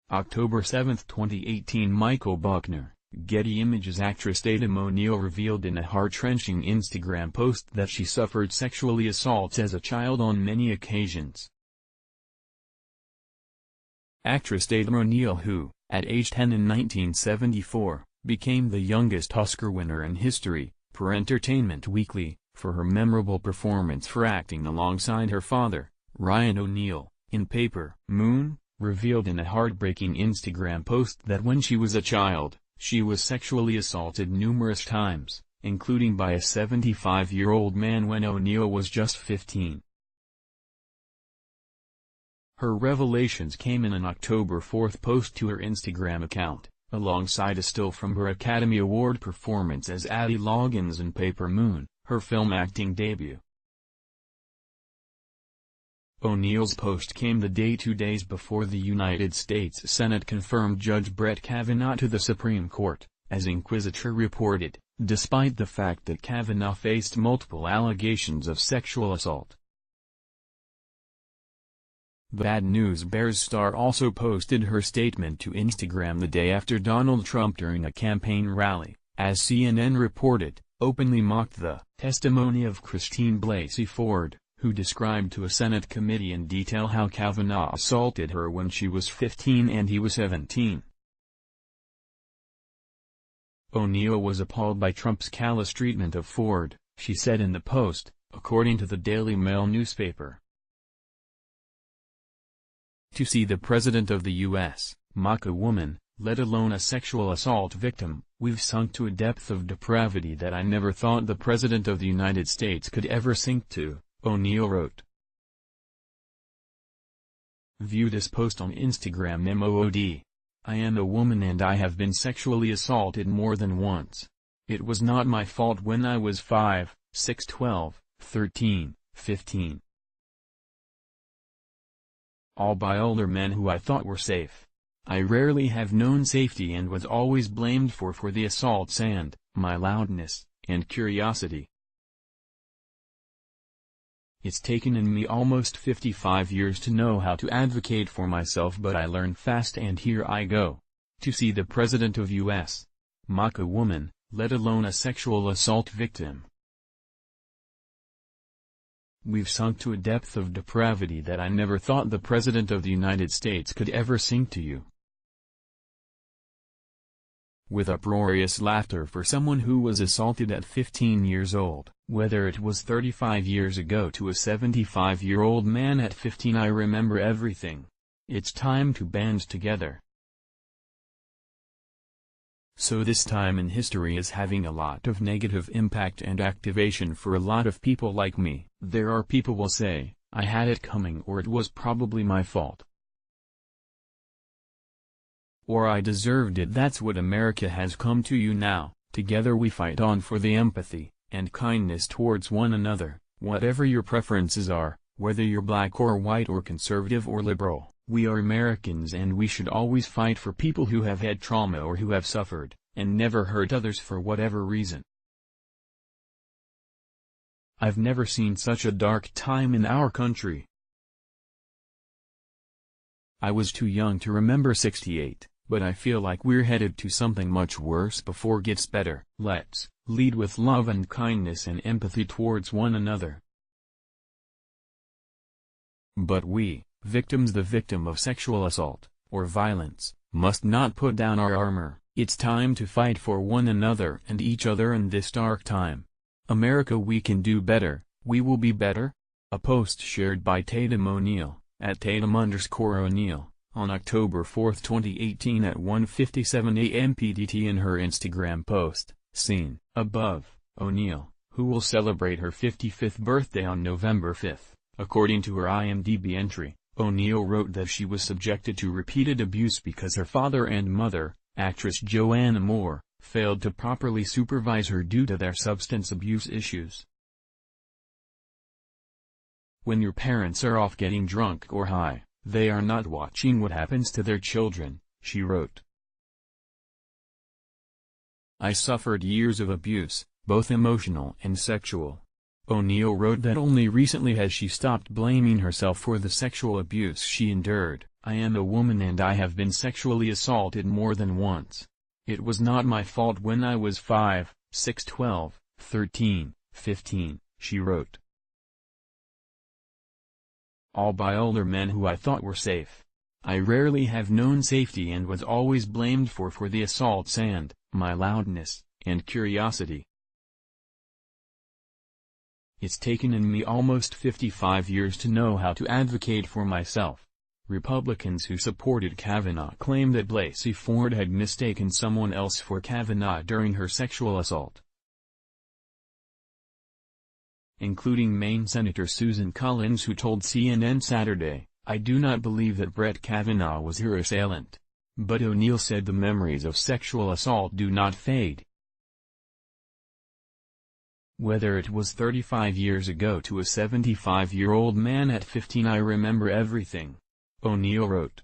October 7, 2018. Michael Buckner, Getty Images. Actress Tatum revealed in a heart-wrenching Instagram post that she suffered sexually assaults as a child on many occasions. Actress Tatum, who, at age 10 in 1974, became the youngest Oscar winner in history, per Entertainment Weekly, for her memorable performance for acting alongside her father, Ryan O'Neal, in Paper Moon, revealed in a heartbreaking Instagram post that when she was a child, she was sexually assaulted numerous times, including by a 75-year-old man when O'Neal was just 15. Her revelations came in an October 4 post to her Instagram account, alongside a still from her Academy Award performance as Addie Loggins in Paper Moon, her film acting debut. O'Neal's post came the day 2 days before the United States Senate confirmed Judge Brett Kavanaugh to the Supreme Court, as Inquisitor reported, despite the fact that Kavanaugh faced multiple allegations of sexual assault. Bad News Bears star also posted her statement to Instagram the day after Donald Trump during a campaign rally, as CNN reported, openly mocked the testimony of Christine Blasey Ford, who described to a Senate committee in detail how Kavanaugh assaulted her when she was 15 and he was 17. O'Neal was appalled by Trump's callous treatment of Ford, she said in the post, according to the Daily Mail newspaper. To see the President of the U.S. mock a woman, let alone a sexual assault victim, we've sunk to a depth of depravity that I never thought the President of the United States could ever sink to, O'Neal wrote. View this post on Instagram. MOOD. I am a woman and I have been sexually assaulted more than once. It was not my fault when I was 5, 6, 12, 13, 15. All by older men who I thought were safe. I rarely have known safety and was always blamed for the assaults and my loudness and curiosity. It's taken in me almost 55 years to know how to advocate for myself, but I learned fast and here I go. To see the President of U.S. mock a woman, let alone a sexual assault victim. We've sunk to a depth of depravity that I never thought the President of the United States could ever sink to you. With uproarious laughter for someone who was assaulted at 15 years old, whether it was 35 years ago to a 75-year-old man at 15. I remember everything. It's time to band together. So this time in history is having a lot of negative impact and activation for a lot of people like me. There are people will say, I had it coming, or it was probably my fault, or I deserved it. That's what America has come to you now. Together we fight on for the empathy and kindness towards one another, whatever your preferences are, whether you're black or white or conservative or liberal. We are Americans and we should always fight for people who have had trauma or who have suffered, and never hurt others for whatever reason. I've never seen such a dark time in our country. I was too young to remember '68, but I feel like we're headed to something much worse before it gets better. Let's lead with love and kindness and empathy towards one another. But we, victims, the victim of sexual assault or violence, must not put down our armor. It's time to fight for one another and each other in this dark time. America, we can do better, we will be better. A post shared by Tatum O'Neal, at Tatum_O'Neal, on October 4, 2018 at 1:57 a.m. PDT. In her Instagram post, seen above, O'Neal, who will celebrate her 55th birthday on November 5, according to her IMDb entry, O'Neal wrote that she was subjected to repeated abuse because her father and mother, actress Joanna Moore, failed to properly supervise her due to their substance abuse issues. When your parents are off getting drunk or high, they are not watching what happens to their children, she wrote. I suffered years of abuse, both emotional and sexual. O'Neal wrote that only recently has she stopped blaming herself for the sexual abuse she endured. "I am a woman and I have been sexually assaulted more than once. It was not my fault when I was 5, 6, 12, 13, 15, she wrote. All by older men who I thought were safe. I rarely have known safety and was always blamed for the assaults and my loudness and curiosity. It's taken in me almost 55 years to know how to advocate for myself." Republicans who supported Kavanaugh claim that Blasey Ford had mistaken someone else for Kavanaugh during her sexual assault, including Maine Senator Susan Collins, who told CNN Saturday, "I do not believe that Brett Kavanaugh was her assailant." But O'Neal said the memories of sexual assault do not fade. "Whether it was 35 years ago to a 75-year-old man at 15, I remember everything," O'Neal wrote.